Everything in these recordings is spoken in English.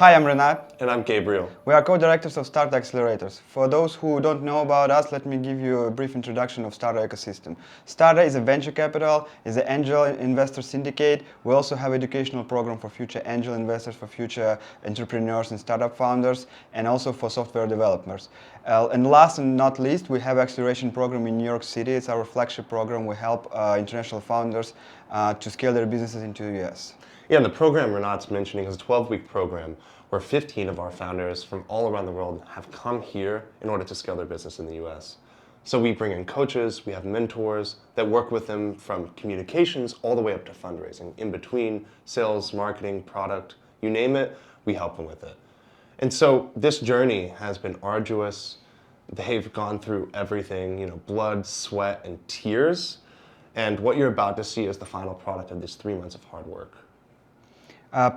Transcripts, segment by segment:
Hi, I'm Renat. And I'm Gabriel. We are co-directors of Starta Accelerators. For those who don't know about us, let me give you a brief introduction of Starta ecosystem. Starta is a venture capital, is an angel investor syndicate. We also have educational program for future angel investors, for future entrepreneurs and startup founders, and also for software developers. And last and not least, we have acceleration program in New York City. It's our flagship program. We help international founders to scale their businesses into the US. Yeah, and the program Renat's mentioning is a 12-week program where 15 of our founders from all around the world have come here in order to scale their business in the US. So we bring in coaches, we have mentors that work with them from communications all the way up to fundraising. In between, sales, marketing, product, you name it, we help them with it. And so this journey has been arduous. They've gone through everything, blood, sweat, and tears. And what you're about to see is the final product of this 3 months of hard work.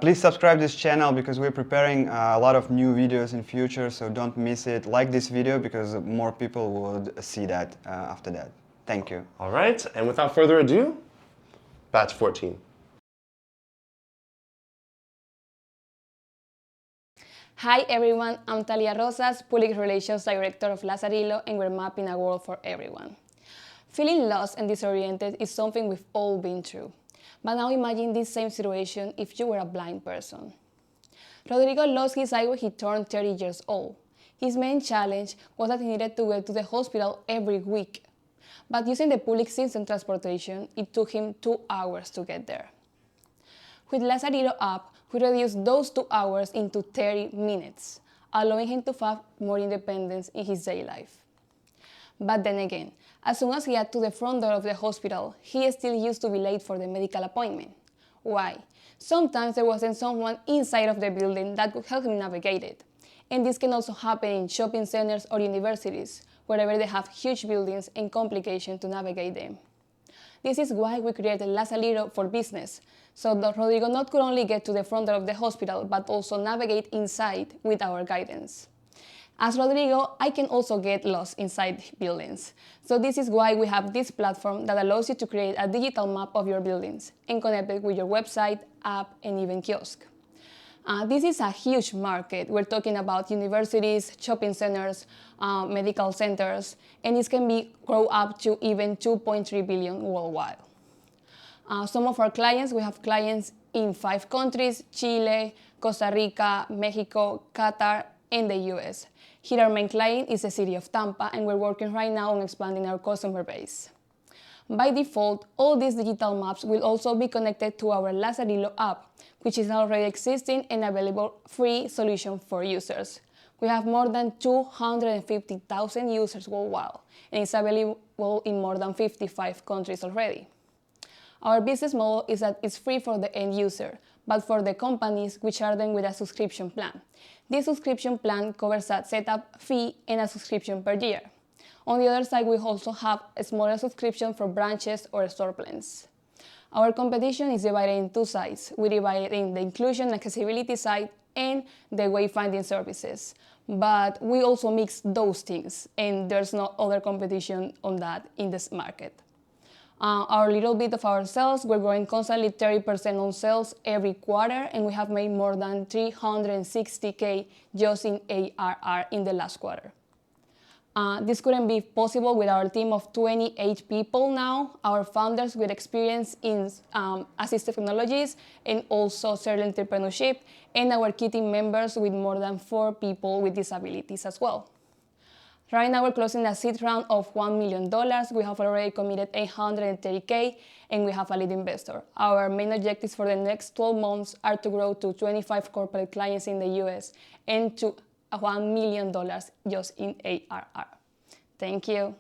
Please subscribe this channel because we're preparing a lot of new videos in future, so don't miss it. Like this video because more people would see that after that. Thank you. All right, and without further ado, batch 14. Hi everyone, I'm Talia Rosas, Public Relations Director of Lazarillo, and we're mapping a world for everyone. Feeling lost and disoriented is something we've all been through. But now imagine this same situation if you were a blind person. Rodrigo lost his eye when he turned 30 years old. His main challenge was that he needed to get to the hospital every week. But using the public system transportation, it took him 2 hours to get there. With Lazarillo app, we reduced those 2 hours into 30 minutes, allowing him to have more independence in his daily life. But then again, as soon as he got to the front door of the hospital, he still used to be late for the medical appointment. Why? Sometimes there wasn't someone inside of the building that could help him navigate it. And this can also happen in shopping centers or universities, wherever they have huge buildings and complications to navigate them. This is why we created Lazarillo for Business, so that Rodrigo not could only get to the front door of the hospital, but also navigate inside with our guidance. As Rodrigo, I can also get lost inside buildings. So this is why we have this platform that allows you to create a digital map of your buildings and connect it with your website, app, and even kiosk. This is a huge market. We're talking about universities, shopping centers, medical centers, and this can grow up to even 2.3 billion worldwide. Some of our clients, we have clients in 5 countries: Chile, Costa Rica, Mexico, Qatar, and the US. Here our main client is the city of Tampa, and we're working right now on expanding our customer base. By default, all these digital maps will also be connected to our Lazarillo app, which is already existing and available free solution for users. We have more than 250,000 users worldwide, and it's available in more than 55 countries already. Our business model is that it's free for the end user, but for the companies, we charge them with a subscription plan. This subscription plan covers a setup fee and a subscription per year. On the other side, we also have a smaller subscription for branches or store plans. Our competition is divided in 2 sides. We divide it in the inclusion and accessibility side and the wayfinding services. But we also mix those things, and there's no other competition on that in this market. Our little bit of our sales, we're growing constantly 30% on sales every quarter, and we have made more than 360K just in ARR in the last quarter. This couldn't be possible with our team of 28 people now, our founders with experience in assistive technologies and also serial entrepreneurship, and our key team members with more than 4 people with disabilities as well. Right now we're closing a seed round of $1 million. We have already committed 830K, and we have a lead investor. Our main objectives for the next 12 months are to grow to 25 corporate clients in the US and to $1 million just in ARR. Thank you.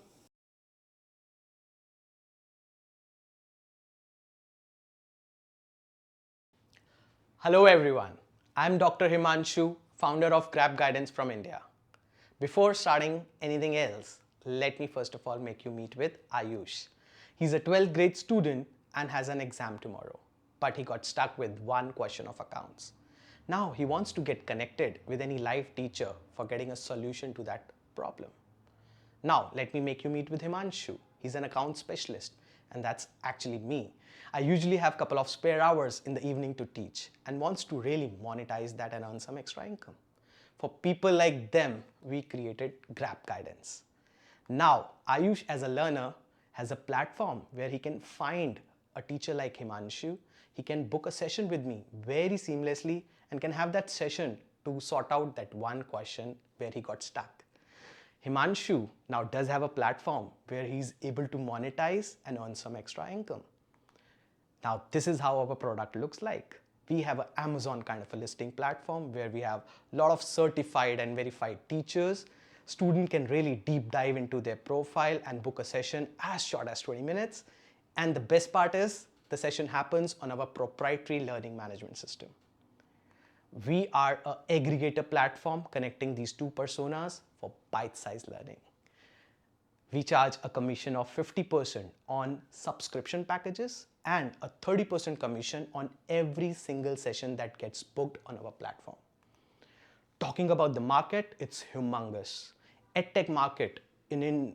Hello everyone, I'm Dr. Himanshu, founder of GrabGuidance from India. Before starting anything else, let me first of all make you meet with Ayush. He's a 12th grade student and has an exam tomorrow, but he got stuck with one question of accounts. Now he wants to get connected with any live teacher for getting a solution to that problem. Now let me make you meet with Himanshu. He's an account specialist and that's actually me. I usually have a couple of spare hours in the evening to teach and wants to really monetize that and earn some extra income. For people like them, we created GrabGuidance. Now, Ayush as a learner has a platform where he can find a teacher like Himanshu. He can book a session with me very seamlessly and can have that session to sort out that one question where he got stuck. Himanshu now does have a platform where he's able to monetize and earn some extra income. Now, this is how our product looks like. We have an Amazon kind of a listing platform where we have a lot of certified and verified teachers. Student can really deep dive into their profile and book a session as short as 20 minutes. And the best part is the session happens on our proprietary learning management system. We are an aggregator platform connecting these two personas for bite-sized learning. We charge a commission of 50% on subscription packages and a 30% commission on every single session that gets booked on our platform. Talking about the market, it's humongous. EdTech market in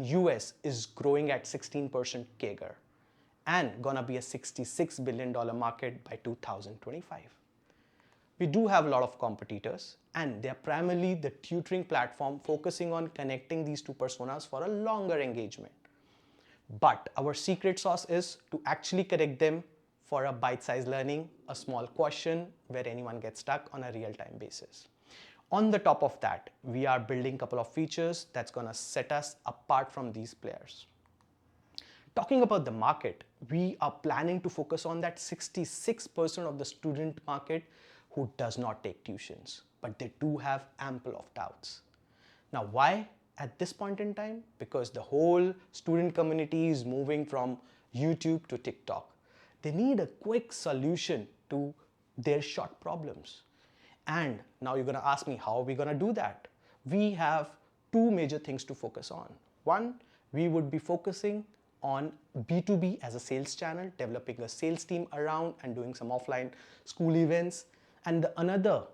US is growing at 16% CAGR and gonna be a $66 billion market by 2025. We do have a lot of competitors, and they're primarily the tutoring platform focusing on connecting these two personas for a longer engagement. But our secret sauce is to actually connect them for a bite-sized learning, a small question where anyone gets stuck on a real-time basis. On the top of that, we are building a couple of features that's gonna set us apart from these players. Talking about the market, we are planning to focus on that 66% of the student market who does not take tuitions, but they do have ample of doubts. Now, why at this point in time? Because the whole student community is moving from YouTube to TikTok. They need a quick solution to their short problems. And now you're gonna ask me, how are we gonna do that? We have two major things to focus on. One, we would be focusing on B2B as a sales channel, developing a sales team around and doing some offline school events. And the another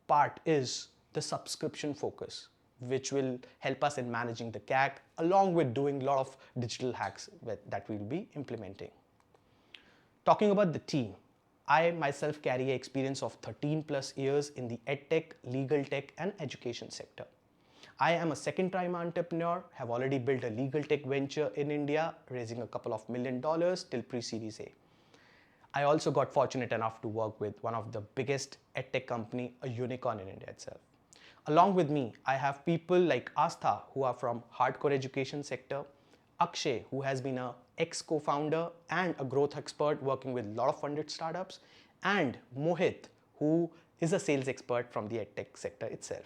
part is the subscription focus, which will help us in managing the CAC, along with doing a lot of digital hacks that we'll be implementing. Talking about the team, I myself carry an experience of 13 plus years in the EdTech, legal tech, and education sector. I am a second-time entrepreneur, have already built a legal tech venture in India, raising a couple of $1 million till pre-Series A. I also got fortunate enough to work with one of the biggest EdTech company, a unicorn in India itself. Along with me, I have people like Astha, who are from hardcore education sector, Akshay, who has been a ex-co-founder and a growth expert working with a lot of funded startups, and Mohit, who is a sales expert from the EdTech sector itself.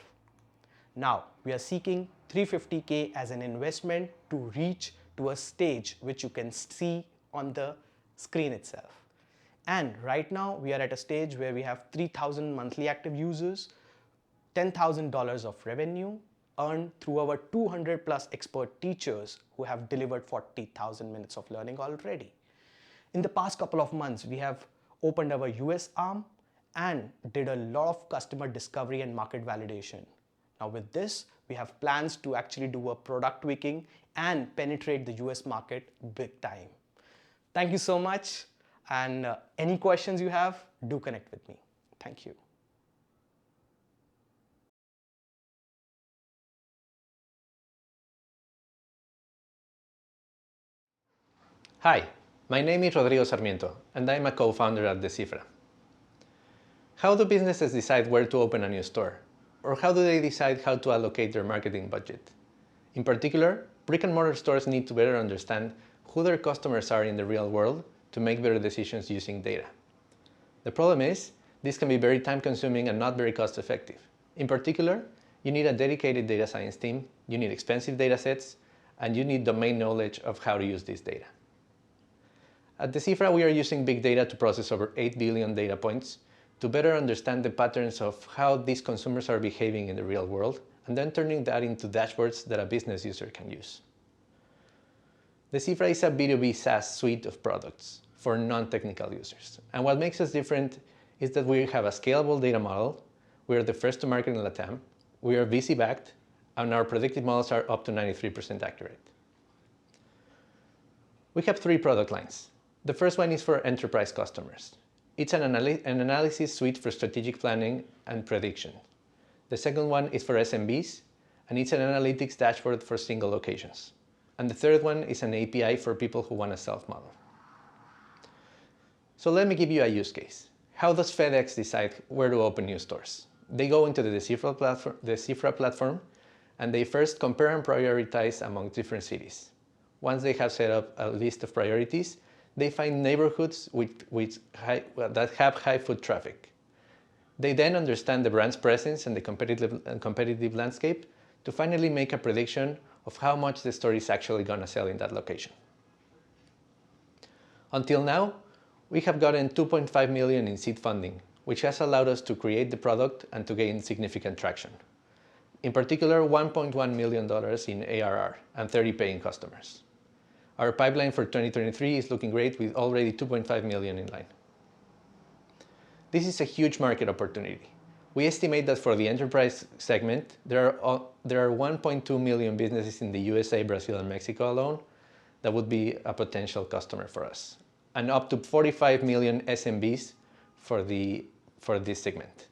Now, we are seeking $350K as an investment to reach to a stage which you can see on the screen itself. And right now, we are at a stage where we have 3,000 monthly active users, $10,000 of revenue earned through our 200 plus expert teachers who have delivered 40,000 minutes of learning already. In the past couple of months, we have opened our US arm and did a lot of customer discovery and market validation. Now with this, we have plans to actually do a product tweaking and penetrate the US market big time. Thank you so much. And any questions you have, do connect with me. Thank you. Hi, my name is Rodrigo Sarmiento, and I'm a co-founder at Descifra. How do businesses decide where to open a new store? Or how do they decide how to allocate their marketing budget? In particular, brick-and-mortar stores need to better understand who their customers are in the real world to make better decisions using data. The problem is, this can be very time-consuming and not very cost-effective. In particular, you need a dedicated data science team, you need expensive data sets, and you need domain knowledge of how to use this data. At Descifra, we are using big data to process over 8 billion data points to better understand the patterns of how these consumers are behaving in the real world, and then turning that into dashboards that a business user can use. Descifra is a B2B SaaS suite of products for non-technical users. And what makes us different is that we have a scalable data model, we are the first to market in LATAM, we are VC-backed, and our predictive models are up to 93% accurate. We have three product lines. The first one is for enterprise customers. It's an analysis suite for strategic planning and prediction. The second one is for SMBs, and it's an analytics dashboard for single locations. And the third one is an API for people who want to self-model. So let me give you a use case. How does FedEx decide where to open new stores? They go into the Descifra platform, and they first compare and prioritize among different cities. Once they have set up a list of priorities, they find neighborhoods that have high foot traffic. They then understand the brand's presence and the competitive landscape to finally make a prediction of how much the store is actually going to sell in that location. Until now, we have gotten $2.5 million in seed funding, which has allowed us to create the product and to gain significant traction. In particular, $1.1 million in ARR and 30 paying customers. Our pipeline for 2023 is looking great with already $2.5 million in line. This is a huge market opportunity. We estimate that for the enterprise segment, there are 1.2 million businesses in the USA, Brazil, and Mexico alone that would be a potential customer for us, and up to 45 million SMBs for this segment.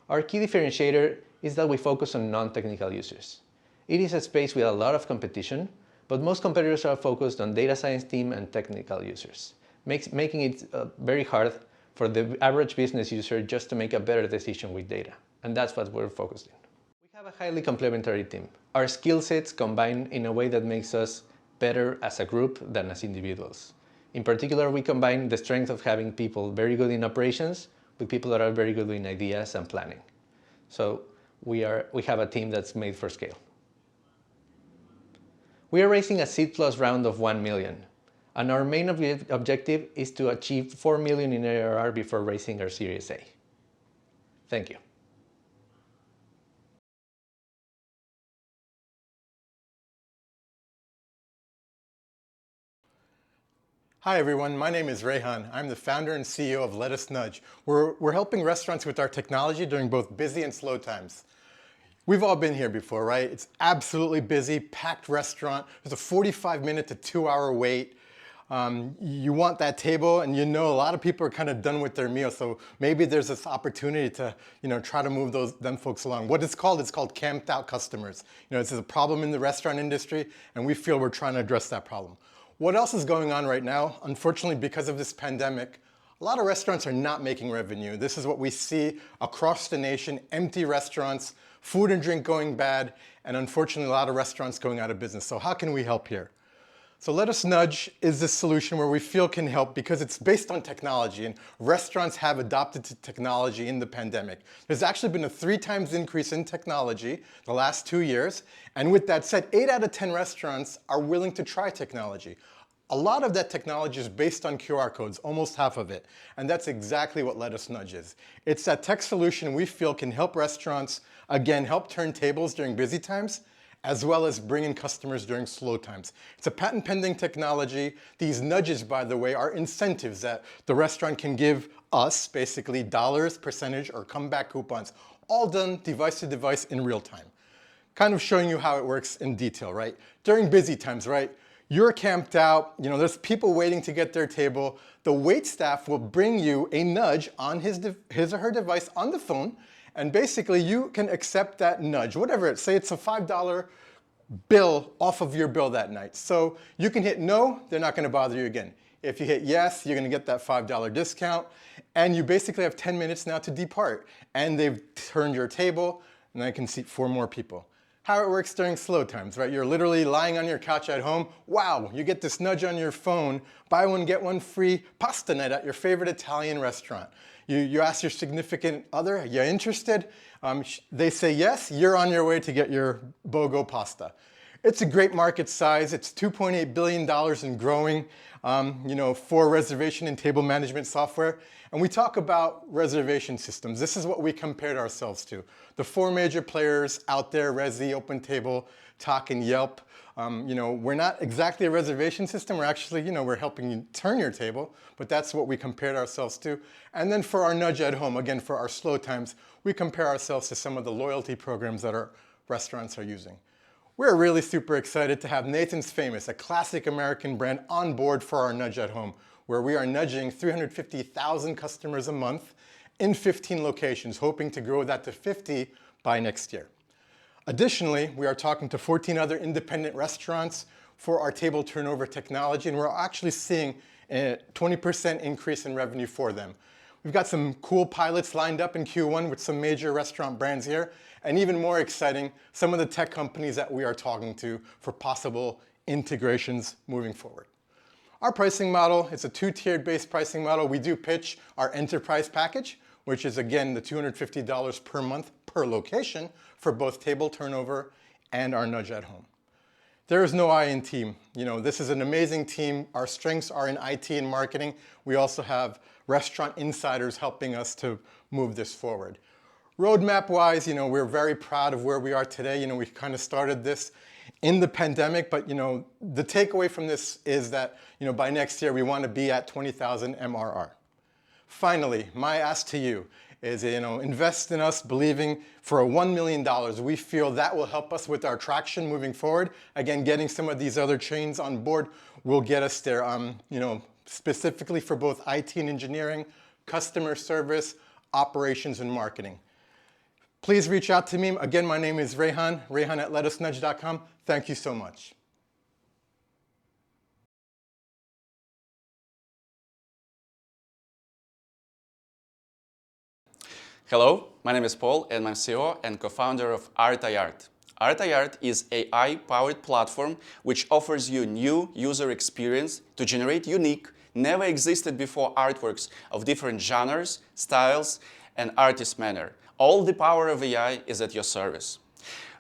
Our key differentiator is that we focus on non-technical users. It is a space with a lot of competition, but most competitors are focused on data science team and technical users, making it very hard for the average business user just to make a better decision with data. And that's what we're focused on. We have a highly complementary team. Our skill sets combine in a way that makes us better as a group than as individuals. In particular, we combine the strength of having people very good in operations with people that are very good in ideas and planning. So we have a team that's made for scale. We are raising a seed plus round of 1 million, and our main objective is to achieve 4 million in ARR before raising our Series A. Thank you. Hi everyone, my name is Rehan. I'm the founder and CEO of Let Us Nudge. We're helping restaurants with our technology during both busy and slow times. We've all been here before, right? It's absolutely busy, packed restaurant. There's a 45-minute to 2-hour wait. You want that table, and you know a lot of people are kind of done with their meal, so maybe there's this opportunity to, try to move them folks along. What it's called camped out customers. This is a problem in the restaurant industry, and we feel we're trying to address that problem. What else is going on right now? Unfortunately, because of this pandemic, a lot of restaurants are not making revenue. This is what we see across the nation: empty restaurants, food and drink going bad, and unfortunately, a lot of restaurants going out of business. So how can we help here? So Let Us Nudge is this solution where we feel can help because it's based on technology, and restaurants have adopted to technology in the pandemic. There's actually been a 3 times increase in technology the last 2 years. And with that said, 8 out of 10 restaurants are willing to try technology. A lot of that technology is based on QR codes, almost half of it. And that's exactly what Let Us Nudge is. It's that tech solution we feel can help restaurants, again, help turn tables during busy times, as well as bring in customers during slow times. It's a patent pending technology. These nudges, by the way, are incentives that the restaurant can give us, basically dollars, percentage, or comeback coupons, all done device to device in real time. Kind of showing you how it works in detail, right? During busy times, right? You're camped out, there's people waiting to get their table. The wait staff will bring you a nudge on his or her device on the phone, and basically you can accept that nudge, whatever it is. Say it's a $5 bill off of your bill that night. So you can hit no, they're not gonna bother you again. If you hit yes, you're gonna get that $5 discount, and you basically have 10 minutes now to depart. And they've turned your table, and I can seat 4 more people. How it works during slow times, right? You're literally lying on your couch at home. Wow, you get this nudge on your phone. Buy one, get one free pasta night at your favorite Italian restaurant. You ask your significant other, are you interested? They say yes, you're on your way to get your BOGO pasta. It's a great market size. It's $2.8 billion and growing, for reservation and table management software. And we talk about reservation systems. This is what we compared ourselves to. The 4 major players out there: Resy, OpenTable, Tock, and Yelp. We're not exactly a reservation system. We're actually, we're helping you turn your table, but that's what we compared ourselves to. And then for our nudge at home, again, for our slow times, we compare ourselves to some of the loyalty programs that our restaurants are using. We're really super excited to have Nathan's Famous, a classic American brand, on board for our Nudge at Home, where we are nudging 350,000 customers a month in 15 locations, hoping to grow that to 50 by next year. Additionally, we are talking to 14 other independent restaurants for our table turnover technology, and we're actually seeing a 20% increase in revenue for them. We've got some cool pilots lined up in Q1 with some major restaurant brands here, and even more exciting, some of the tech companies that we are talking to for possible integrations moving forward. Our pricing model, it's a two-tiered based pricing model. We do pitch our enterprise package, which is again the $250 per month per location for both table turnover and our Nudge at Home. There is no I in team. This is an amazing team. Our strengths are in IT and marketing. We also have restaurant insiders helping us to move this forward. Roadmap-wise, we're very proud of where we are today. We kind of started this in the pandemic, but the takeaway from this is that by next year we want to be at 20,000 MRR. Finally, my ask to you is invest in us, believing for a $1 million. We feel that will help us with our traction moving forward. Again, getting some of these other chains on board will get us there. Specifically for both IT and engineering, customer service, operations, and marketing. Please reach out to me. Again, my name is Rehan at letusnudge.com. Thank you so much. Hello, my name is Paul and I'm CEO and co-founder of ArtArt. ArtArt is an AI-powered platform which offers you new user experience to generate unique, never existed before artworks of different genres, styles, and artist manner. All the power of AI is at your service.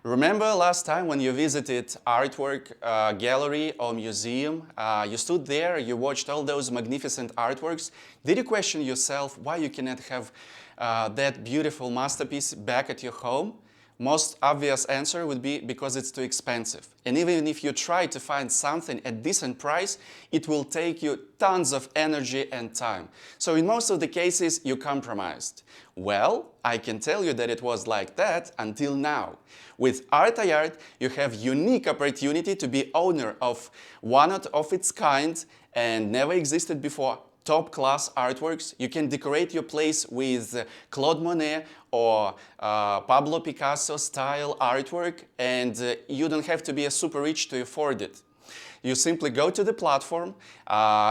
Remember last time when you visited artwork gallery or museum, you stood there, you watched all those magnificent artworks. Did you question yourself why you cannot have that beautiful masterpiece back at your home? Most obvious answer would be because it's too expensive. And even if you try to find something at decent price, it will take you tons of energy and time. So in most of the cases, you compromised. Well, I can tell you that it was like that until now. With ArtArt, you have unique opportunity to be owner of one of its kind and never existed before top-class artworks. You can decorate your place with Claude Monet or Pablo Picasso style artwork, and you don't have to be a super rich to afford it. You simply go to the platform,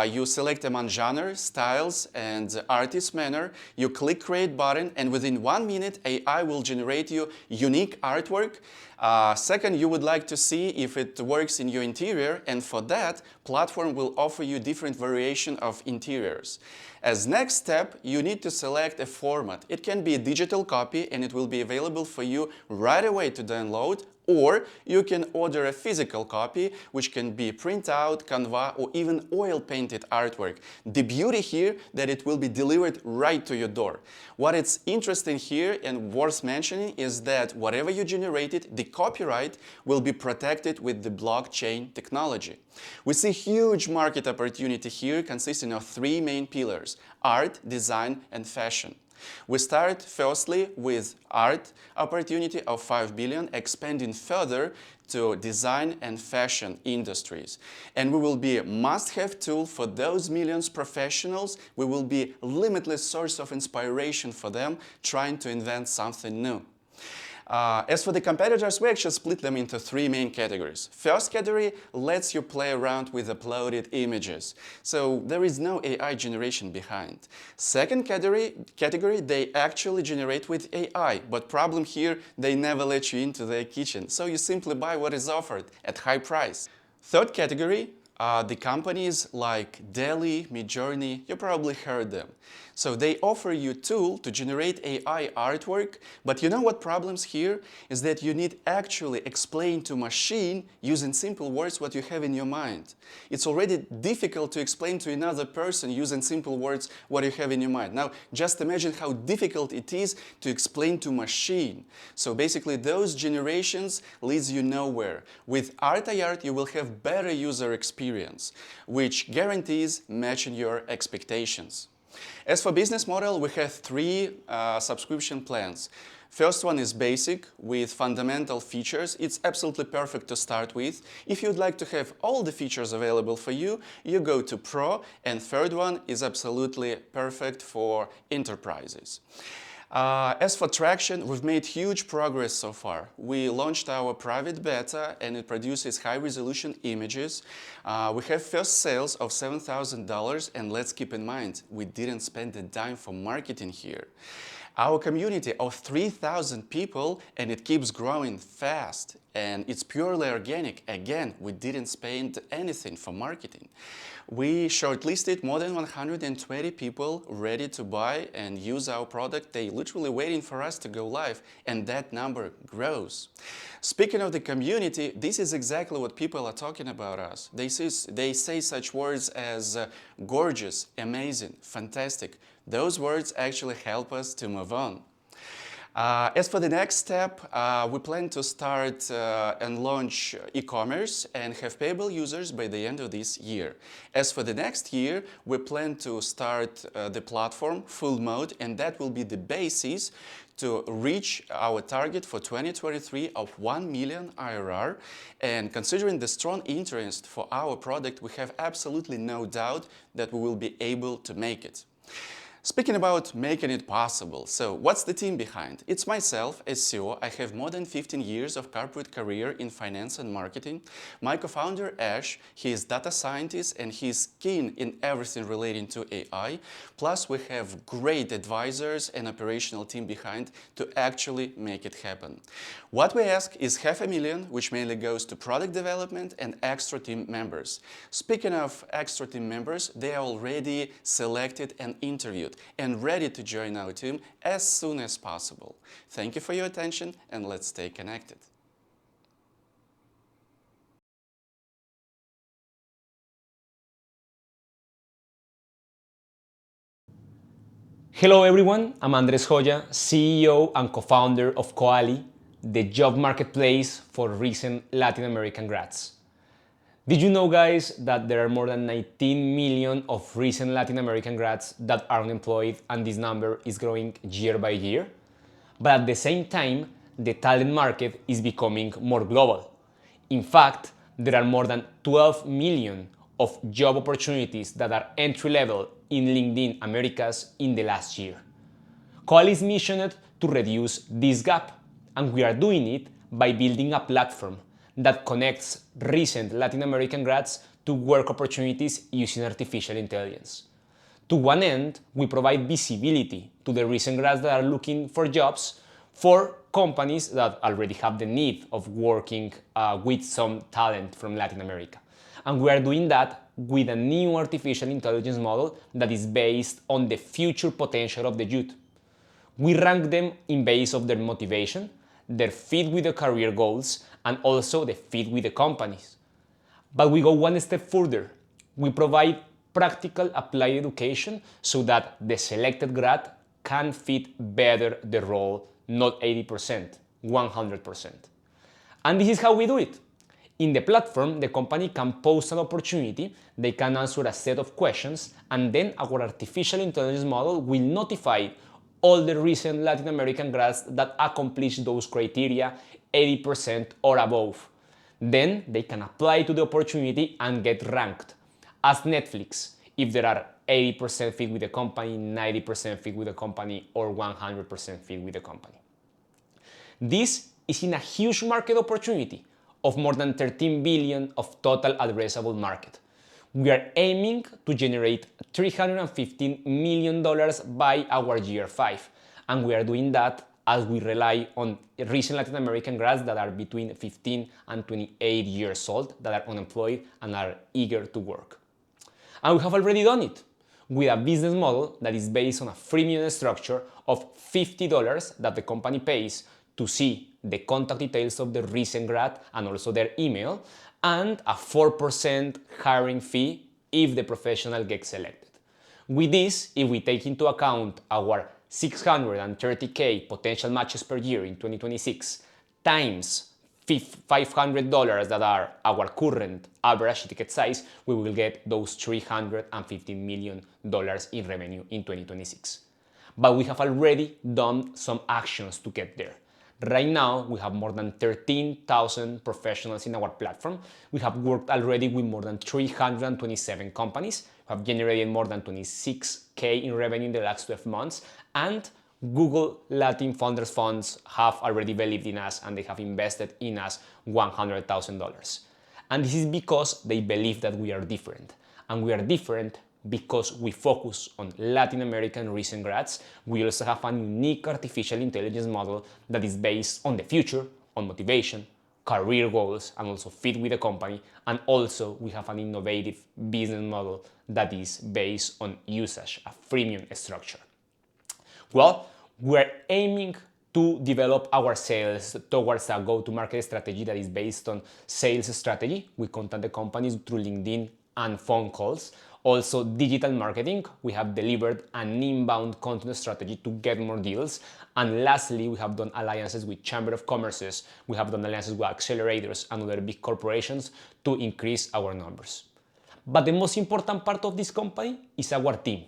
you select among genre, styles, and artist manner, you click create button, and within 1 minute AI will generate you unique artwork. Second, you would like to see if it works in your interior, and for that, platform will offer you different variation of interiors. As next step, you need to select a format. It can be a digital copy and it will be available for you right away to download, or you can order a physical copy, which can be print out, Canva, or even oil-painted artwork. The beauty here that it will be delivered right to your door. What is interesting here and worth mentioning is that whatever you generated, the copyright will be protected with the blockchain technology. We see huge market opportunity here consisting of 3 main pillars: art, design, and fashion. We start firstly with art opportunity of 5 billion, expanding further to design and fashion industries. And we will be a must-have tool for those millions professionals. We will be a limitless source of inspiration for them trying to invent something new. As for the competitors, we actually split them into 3 main categories. First category lets you play around with uploaded images, so there is no AI generation behind. Second category, they actually generate with AI, but problem here, they never let you into their kitchen, so you simply buy what is offered at high price. Third category, the companies like Deli, Midjourney, you probably heard them. So they offer you a tool to generate AI artwork, but you know what problems here is that you need actually explain to machine using simple words what you have in your mind. It's already difficult to explain to another person using simple words what you have in your mind. Now just imagine how difficult it is to explain to machine. So basically those generations leads you nowhere. With ArtArt you will have better user experience, which guarantees matching your expectations. As for business model, we have 3 subscription plans. First one is basic with fundamental features. It's absolutely perfect to start with. If you'd like to have all the features available for you, you go to Pro, and third one is absolutely perfect for enterprises. As for traction, we've made huge progress so far. We launched our private beta and it produces high-resolution images. We have first sales of $7,000, and let's keep in mind, we didn't spend a dime for marketing here. Our community of 3,000 people, and it keeps growing fast, and it's purely organic. Again, we didn't spend anything for marketing. We shortlisted more than 120 people ready to buy and use our product. They literally waiting for us to go live, and that number grows. Speaking of the community, this is exactly what people are talking about us. They say such words as gorgeous, amazing, fantastic. Those words actually help us to move on. As for the next step, we plan to start and launch e-commerce and have payable users by the end of this year. As for the next year, we plan to start the platform full mode, and that will be the basis to reach our target for 2023 of 1 million IRR. And considering the strong interest for our product, we have absolutely no doubt that we will be able to make it. Speaking about making it possible, so what's the team behind? It's myself as CEO. I have more than 15 years of corporate career in finance and marketing. My co-founder Ash, he is data scientist and he's keen in everything relating to AI. Plus we have great advisors and operational team behind to actually make it happen. What we ask is $500,000, which mainly goes to product development and extra team members. Speaking of extra team members, they are already selected and interviewed and ready to join our team as soon as possible. Thank you for your attention, and let's stay connected. Hello everyone, I'm Andres Joya, CEO and co-founder of Coali, the job marketplace for recent Latin American grads. Did you know, guys, that there are more than 19 million of recent Latin American grads that are unemployed, and this number is growing year by year? But at the same time, the talent market is becoming more global. In fact, there are more than 12 million of job opportunities that are entry-level in LinkedIn Americas in the last year. Coali is missioned to reduce this gap, and we are doing it by building a platform that connects recent Latin American grads to work opportunities using artificial intelligence. To one end, we provide visibility to the recent grads that are looking for jobs for companies that already have the need of working with some talent from Latin America. And we are doing that with a new artificial intelligence model that is based on the future potential of the youth. We rank them in base of their motivation, their fit with the career goals, and also the fit with the companies. But we go one step further. We provide practical applied education so that the selected grad can fit better the role, not 80%, 100%. And this is how we do it. In the platform, the company can post an opportunity, they can answer a set of questions, and then our artificial intelligence model will notify all the recent Latin American grads that accomplish those criteria 80% or above. Then they can apply to the opportunity and get ranked as Netflix if there are 80% fit with the company, 90% fit with the company, or 100% fit with the company. This is in a huge market opportunity of more than 13 billion of total addressable market. We are aiming to generate $315 million by our year 5, and we are doing that as we rely on recent Latin American grads that are between 15 and 28 years old, that are unemployed and are eager to work. And we have already done it with a business model that is based on a freemium structure of $50 that the company pays to see the contact details of the recent grad and also their email, and a 4% hiring fee if the professional gets selected. With this, if we take into account our 630K potential matches per year in 2026 times $500 that are our current average ticket size, we will get those $350 million in revenue in 2026. but we have already done some actions to get there. Right now, we have more than 13,000 professionals in our platform. We have worked already with more than 327 companies, we have generated more than 26K in revenue in the last 12 months, and Google Latin Founders Funds have already believed in us and they have invested in us $100,000. And this is because they believe that we are different. And we are different because we focus on Latin American recent grads. We also have a unique artificial intelligence model that is based on the future, on motivation, career goals, and also fit with the company. And also we have an innovative business model that is based on usage, a freemium structure. Well, we're aiming to develop our sales towards a go-to-market strategy that is based on sales strategy. We contact the companies through LinkedIn and phone calls. Also, digital marketing. We have delivered an inbound content strategy to get more deals. And lastly, we have done alliances with Chamber of Commerces. We have done alliances with accelerators and other big corporations to increase our numbers. But the most important part of this company is our team.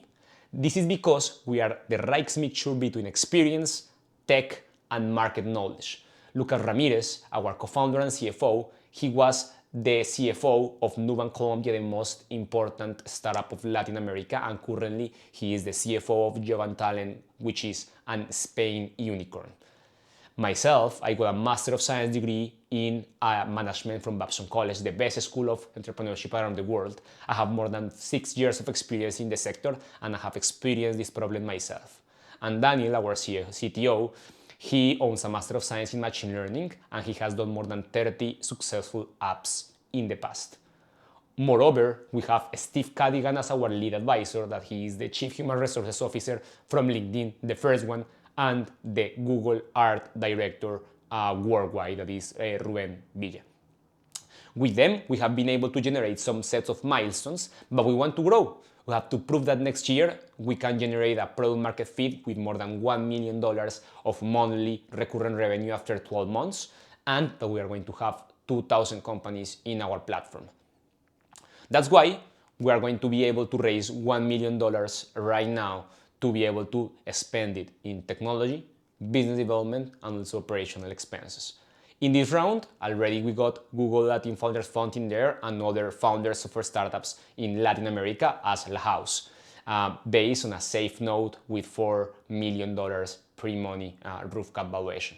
This is because we are the right mixture between experience, tech, and market knowledge. Lucas Ramirez, our co-founder and CFO, he was the CFO of Nubank Colombia, the most important startup of Latin America, and currently he is the CFO of Jovan Talent, which is an Spain unicorn. Myself, I got a Master of Science degree in management from Babson College, the best school of entrepreneurship around the world. I have more than 6 years of experience in the sector, and I have experienced this problem myself. And Daniel, our CTO, he owns a Master of Science in Machine Learning, and he has done more than 30 successful apps in the past. Moreover, we have Steve Cadigan as our lead advisor, that he is the Chief Human Resources Officer from LinkedIn, the first one, and the Google Art Director worldwide, that is Ruben Villa. With them, we have been able to generate some sets of milestones, but we want to grow. We have to prove that next year we can generate a product market fit with more than $1 million of monthly recurrent revenue after 12 months, and that we are going to have 2,000 companies in our platform. That's why we are going to be able to raise $1 million right now to be able to spend it in technology, business development, and also operational expenses. In this round, already we got Google Latin Founders Fund in there and other founders for startups in Latin America as La House, based on a safe note with $4 million pre-money roof cap valuation.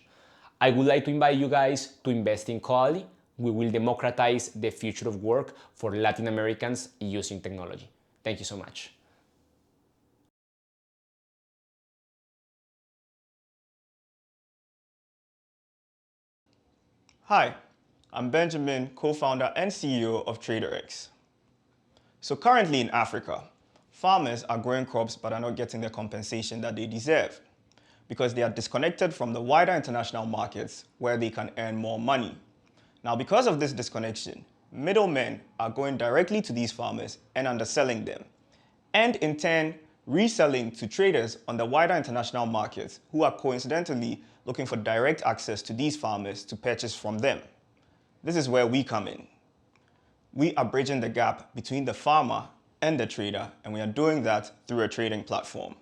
I would like to invite you guys to invest in Coali. We will democratize the future of work for Latin Americans using technology. Thank you so much. Hi, I'm Benjamin, co-founder and CEO of Traderex. So currently in Africa, farmers are growing crops but are not getting the compensation that they deserve because they are disconnected from the wider international markets where they can earn more money. Now, because of this disconnection, middlemen are going directly to these farmers and underselling them, and in turn, reselling to traders on the wider international markets who are coincidentally looking for direct access to these farmers to purchase from them. This is where we come in. We are bridging the gap between the farmer and the trader, and we are doing that through a trading platform.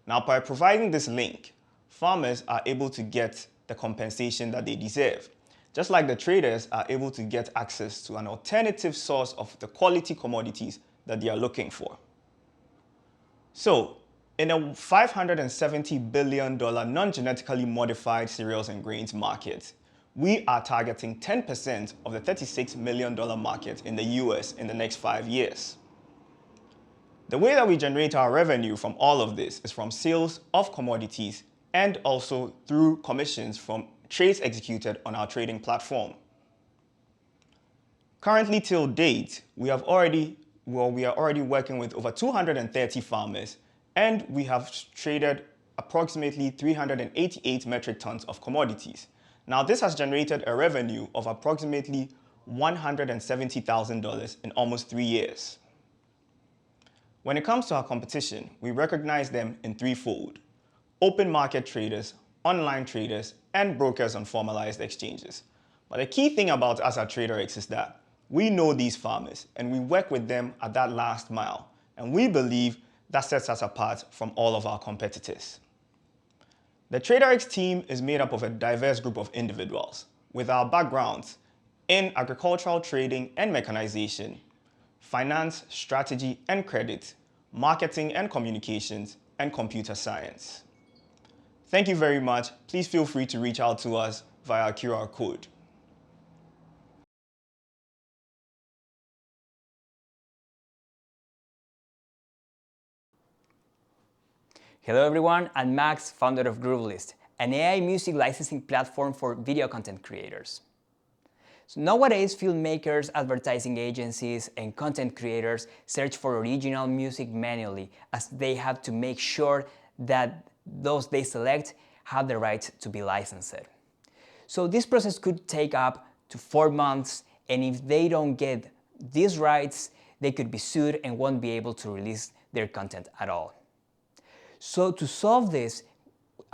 Now, by providing this link, farmers are able to get the compensation that they deserve, just like the traders are able to get access to an alternative source of the quality commodities that they are looking for. So, in a $570 billion non-genetically modified cereals and grains market, we are targeting 10% of the $36 million market in the US in the next 5 years. The way that we generate our revenue from all of this is from sales of commodities and also through commissions from trades executed on our trading platform. Currently till date, we are already working with over 230 farmers, and we have traded approximately 388 metric tons of commodities. Now, this has generated a revenue of approximately $170,000 in almost 3 years. When it comes to our competition, we recognize them in threefold: open market traders, online traders, and brokers on formalized exchanges. But the key thing about us at Traderex is that we know these farmers and we work with them at that last mile. And we believe that sets us apart from all of our competitors. The Traderex team is made up of a diverse group of individuals with our backgrounds in agricultural trading and mechanization, finance, strategy and credit, marketing and communications, and computer science. Thank you very much. Please feel free to reach out to us via QR code. Hello everyone, I'm Max, founder of GrooveList, an AI music licensing platform for video content creators. So nowadays, filmmakers, advertising agencies, and content creators search for original music manually, as they have to make sure that those they select have the right to be licensed. So this process could take up to 4 months, and if they don't get these rights, they could be sued and won't be able to release their content at all. So to solve this,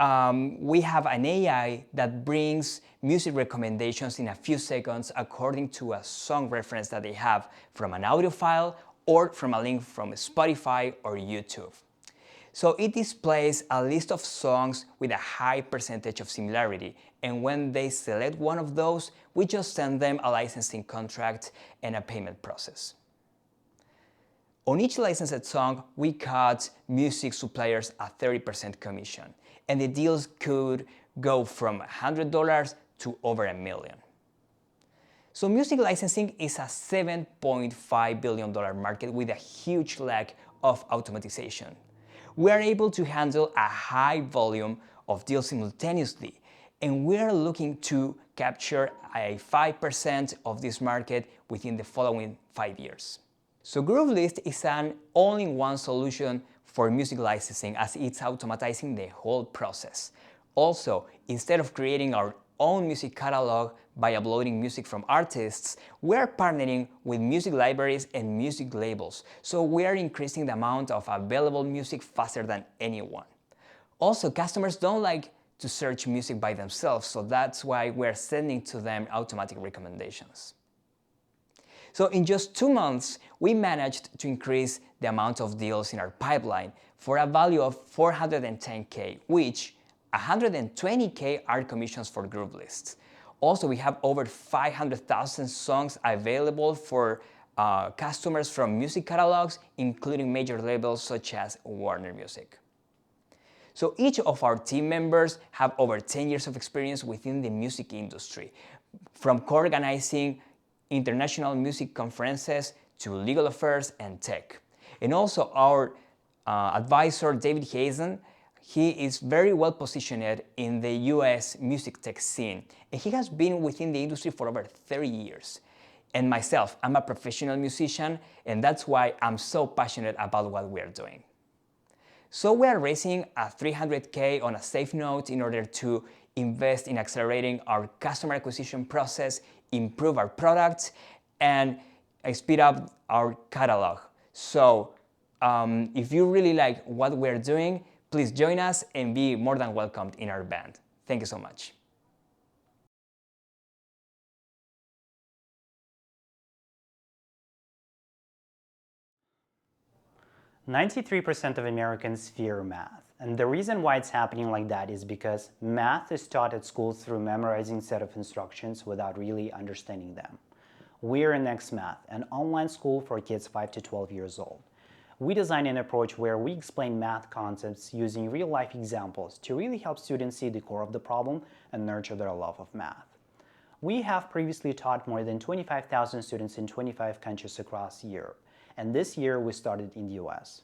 we have an AI that brings music recommendations in a few seconds according to a song reference that they have from an audio file or from a link from Spotify or YouTube. So it displays a list of songs with a high percentage of similarity, and when they select one of those, we just send them a licensing contract and a payment process. On each licensed song, we cut music suppliers a 30% commission, and the deals could go from $100 to over $1 million. So music licensing is a $7.5 billion market with a huge lack of automatization. We are able to handle a high volume of deals simultaneously, and we are looking to capture a 5% of this market within the following 5 years. So GrooveList is an all-in-one solution for music licensing, as it's automatizing the whole process. Also, instead of creating our own music catalog by uploading music from artists, we are partnering with music libraries and music labels, so we are increasing the amount of available music faster than anyone. Also, customers don't like to search music by themselves, so that's why we're sending to them automatic recommendations. So in just 2 months, we managed to increase the amount of deals in our pipeline for a value of $410K, which $120K are commissions for GrooveList. Also, we have over 500,000 songs available for customers from music catalogs, including major labels such as Warner Music. So each of our team members have over 10 years of experience within the music industry, from co-organizing international music conferences to legal affairs and tech. And also our advisor, David Hazen, he is very well positioned in the US music tech scene, and he has been within the industry for over 30 years. And myself, I'm a professional musician, and that's why I'm so passionate about what we are doing. So we are raising a $300K on a safe note in order to invest in accelerating our customer acquisition process, improve our products, and speed up our catalog. So if you really like what we're doing, please join us and be more than welcomed in our band. Thank you so much. "93% of Americans fear math. And the reason why it's happening like that is because math is taught at school through memorizing a set of instructions without really understanding them. We're NextMath, an online school for kids 5 to 12 years old. We design an approach where we explain math concepts using real-life examples to really help students see the core of the problem and nurture their love of math. We have previously taught more than 25,000 students in 25 countries across Europe, and this year we started in the US.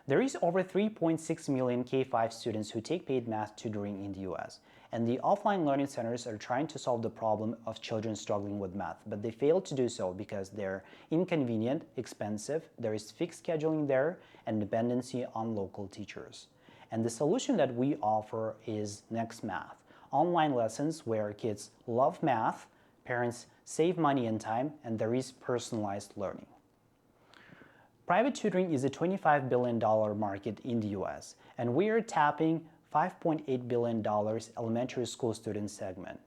There is over 3.6 million K-5 students who take paid math tutoring in the US, and the offline learning centers are trying to solve the problem of children struggling with math, but they fail to do so because they're inconvenient, expensive, there is fixed scheduling there, and dependency on local teachers. And the solution that we offer is NextMath, online lessons where kids love math, parents save money and time, and there is personalized learning. Private tutoring is a $25 billion market in the US, and we are tapping $5.8 billion elementary school student segment.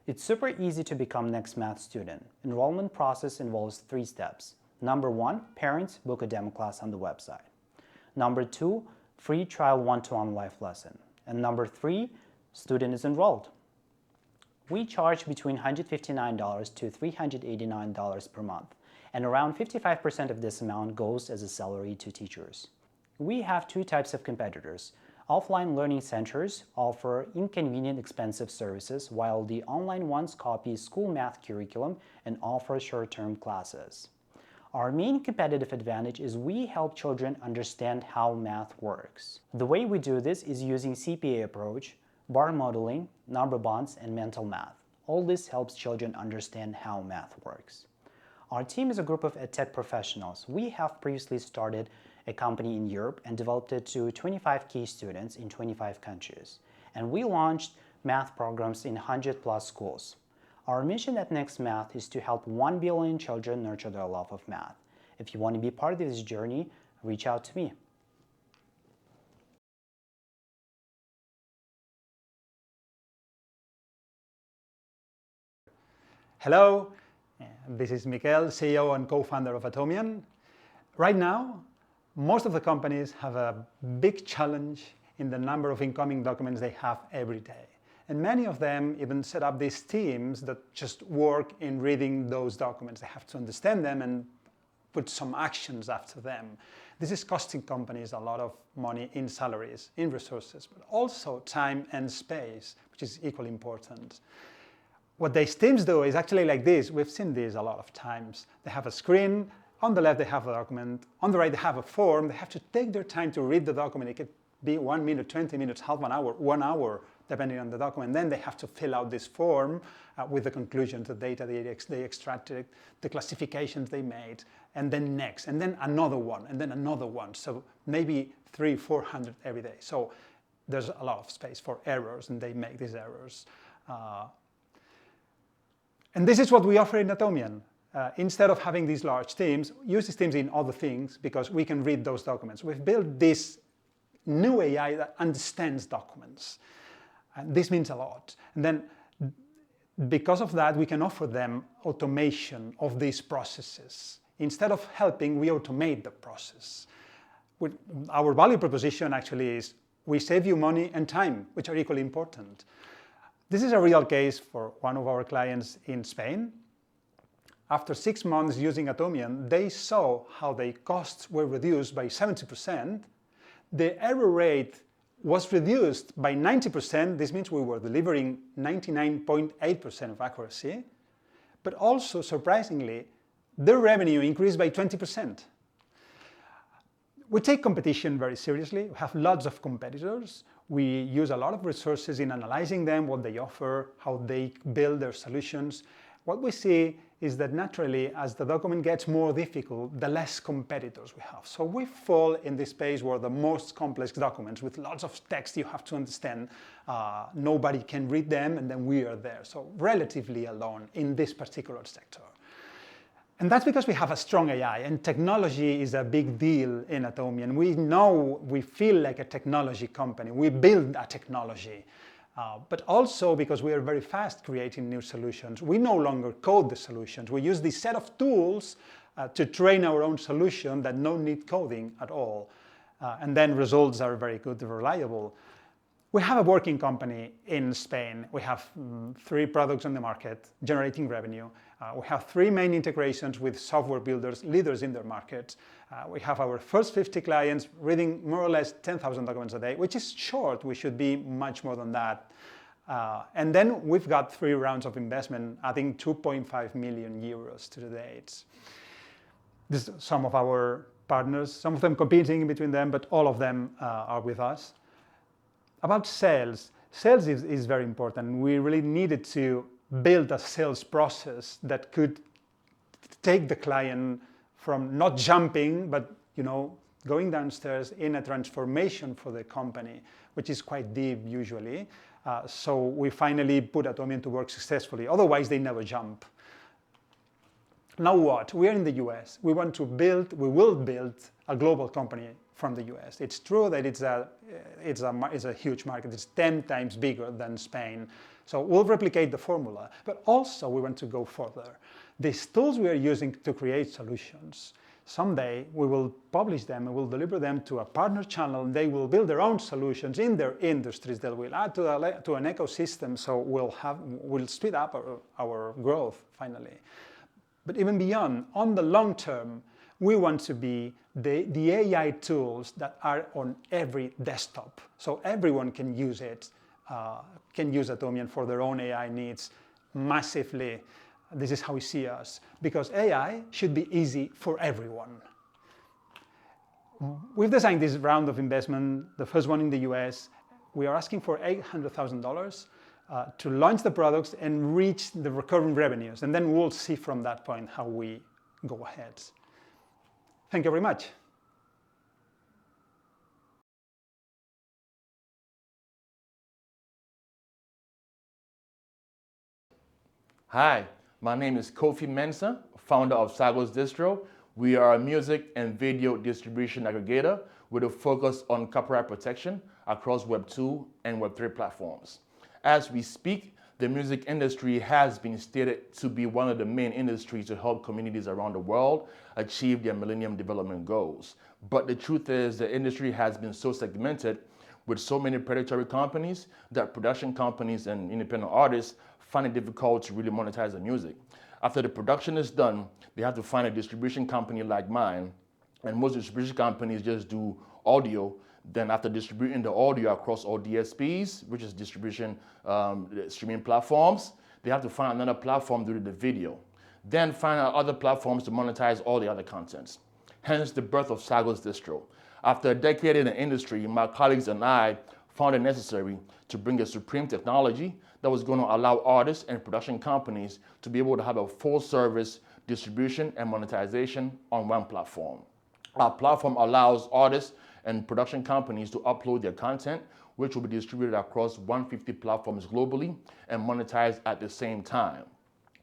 It's super easy to become NextMath student. Enrollment process involves 3 steps. Number 1, parents book a demo class on the website. Number 2, free trial one-to-one live lesson. And number 3, student is enrolled. We charge between $159 to $389 per month, and around 55% of this amount goes as a salary to teachers. We have 2 types of competitors. Offline learning centers offer inconvenient, expensive services, while the online ones copy school math curriculum and offer short-term classes. Our main competitive advantage is we help children understand how math works. The way we do this is using CPA approach, bar modeling, number bonds, and mental math. All this helps children understand how math works. Our team is a group of EdTech professionals. We have previously started a company in Europe and developed it to 25 key students in 25 countries. And we launched math programs in 100+ schools. Our mission at Next Math is to help 1 billion children nurture their love of math. If you want to be part of this journey, reach out to me. Hello, this is Mikel, CEO and co-founder of Atomian. Right now, most of the companies have a big challenge in the number of incoming documents they have every day. And many of them even set up these teams that just work in reading those documents. They have to understand them and put some actions after them. This is costing companies a lot of money in salaries, in resources, but also time and space, which is equally important. What these teams do is actually like this. We've seen this a lot of times. They have a screen. On the left, they have a document. On the right, they have a form. They have to take their time to read the document. It could be 1 minute, 20 minutes, half an hour, 1 hour, depending on the document. Then they have to fill out this form with the conclusions, the data they extracted, the classifications they made, and then next, and then another one, and then another one. So maybe 300-400 every day. So there's a lot of space for errors, and they make these errors. And this is what we offer in Atomian. Instead of having these large teams, use these teams in other things because we can read those documents. We've built this new AI that understands documents. And this means a lot. And then because of that, we can offer them automation of these processes. Instead of helping, we automate the process. Our value proposition actually is we save you money and time, which are equally important. This is a real case for one of our clients in Spain. After 6 months using Atomian, they saw how their costs were reduced by 70%. The error rate was reduced by 90%. This means we were delivering 99.8% of accuracy. But also, surprisingly, their revenue increased by 20%. We take competition very seriously. We have lots of competitors. We use a lot of resources in analyzing them, what they offer, how they build their solutions. What we see is that naturally, as the document gets more difficult, the less competitors we have. So we fall in this space where the most complex documents with lots of text you have to understand, nobody can read them, and then we are there. So relatively alone in this particular sector. And that's because we have a strong AI, and technology is a big deal in Atomian. We feel like a technology company. We build a technology. But also because we are very fast creating new solutions. We no longer code the solutions. We use this set of tools to train our own solution that don't need coding at all. And then results are very good and reliable. We have a working company in Spain. We have 3 products on the market generating revenue. We have 3 main integrations with software builders, leaders in their market. We have our first 50 clients reading more or less 10,000 documents a day, which is short. We should be much more than that. And then we've got 3 rounds of investment, adding 2.5 million euros to the date. This is some of our partners, some of them competing between them, but all of them are with us. About sales. Sales is very important. We really needed to build a sales process that could take the client from not jumping, but going downstairs in a transformation for the company, which is quite deep usually. So we finally put Atomian to work successfully. Otherwise, they never jump. Now what? We are in the US. We will build a global company from the US. It's true that it's a huge market. It's 10 times bigger than Spain. So we'll replicate the formula. But also we want to go further. These tools we are using to create solutions, Someday we will publish them and we'll deliver them to a partner channel, and they will build their own solutions in their industries that will add to an ecosystem, so we'll speed up our growth finally. But even beyond, on the long term, we want to be the AI tools that are on every desktop, so everyone can use it, can use Atomian for their own AI needs massively. This is how we see us, because AI should be easy for everyone. We've designed this round of investment, the first one in the US. We are asking for $800,000 to launch the products and reach the recurring revenues. And then we'll see from that point how we go ahead. Thank you very much. Hi, my name is Kofi Mensah, founder of Sagos Distro. We are a music and video distribution aggregator with a focus on copyright protection across Web 2 and Web 3 platforms. As we speak, the music industry has been stated to be one of the main industries to help communities around the world achieve their Millennium Development Goals. But the truth is the industry has been so segmented with so many predatory companies that production companies and independent artists find it difficult to really monetize the music. After the production is done, they have to find a distribution company like mine, and most distribution companies just do audio. Then after distributing the audio across all DSPs, which is distribution streaming platforms, they have to find another platform to do the video. Then find other platforms to monetize all the other contents. Hence the birth of Sagos Distro. After a decade in the industry, my colleagues and I found it necessary to bring a supreme technology that was going to allow artists and production companies to be able to have a full service distribution and monetization on one platform. Our platform allows artists and production companies to upload their content, which will be distributed across 150 platforms globally and monetized at the same time.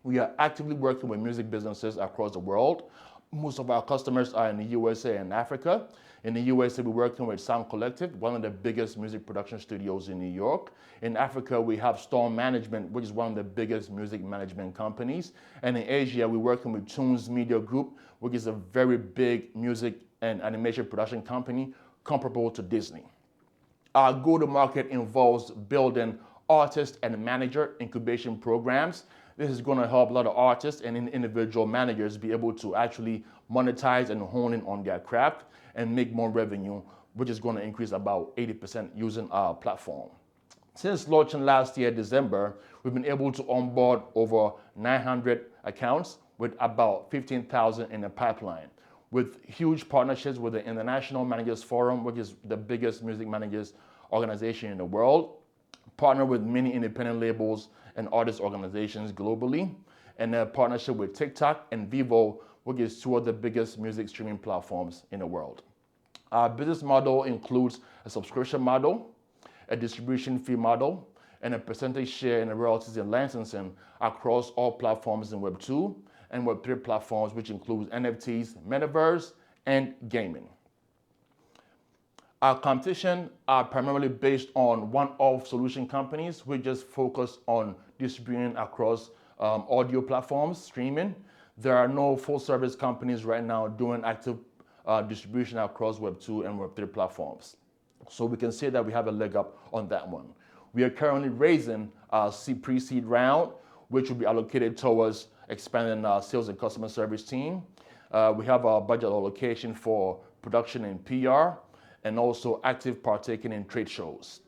We are actively working with music businesses across the world. Most of our customers are in the USA and Africa. In the USA, we're working with Sound Collective, one of the biggest music production studios in New York. In Africa, we have Storm Management, which is one of the biggest music management companies. And in Asia, we're working with Tunes Media Group, which is a very big music and animation production company comparable to Disney. Our go-to-market involves building artist and manager incubation programs. This is going to help a lot of artists and individual managers be able to actually monetize and hone in on their craft and make more revenue, which is going to increase about 80% using our platform. Since launching last year, December, we've been able to onboard over 900 accounts with about 15,000 in the pipeline, with huge partnerships with the International Managers Forum, which is the biggest music managers organization in the world, partner with many independent labels and artist organizations globally, and a partnership with TikTok and Vivo, which is two of the biggest music streaming platforms in the world. Our business model includes a subscription model, a distribution fee model, and a percentage share in the royalties and licensing across all platforms in Web 2 and Web 3 platforms, which includes NFTs, metaverse, and gaming. Our competition are primarily based on one-off solution companies. We just focus on distributing across audio platforms, streaming. There are no full-service companies right now doing active distribution across Web 2 and Web 3 platforms. So we can say that we have a leg up on that one. We are currently raising our pre-seed round, which will be allocated towards expanding our sales and customer service team. We have our budget allocation for production and PR, and also active partaking in trade shows.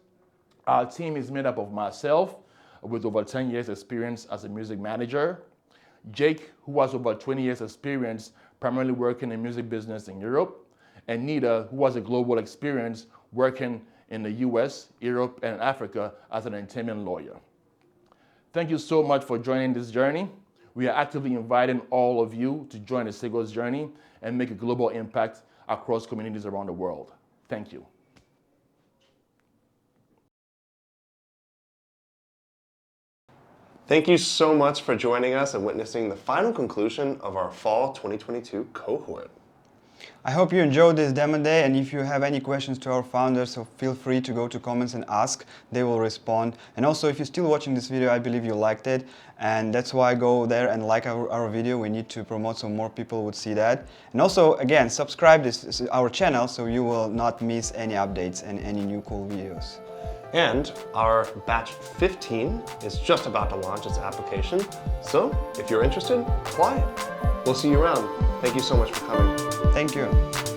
Our team is made up of myself, with over 10 years experience as a music manager, Jake, who has over 20 years experience primarily working in music business in Europe, and Nita, who has a global experience working in the US, Europe, and Africa as an entertainment lawyer. Thank you so much for joining this journey. We are actively inviting all of you to join the Sagos journey and make a global impact across communities around the world. Thank you. Thank you so much for joining us and witnessing the final conclusion of our Fall 2022 cohort. I hope you enjoyed this demo day, and if you have any questions to our founders, so feel free to go to comments and ask. They will respond. And also, if you're still watching this video, I believe you liked it, and that's why go there and like our video. We need to promote so more people would see that. And also, again, subscribe to our channel so you will not miss any updates and any new cool videos. And our batch 15 is just about to launch its application. So if you're interested, apply it. We'll see you around. Thank you so much for coming. Thank you.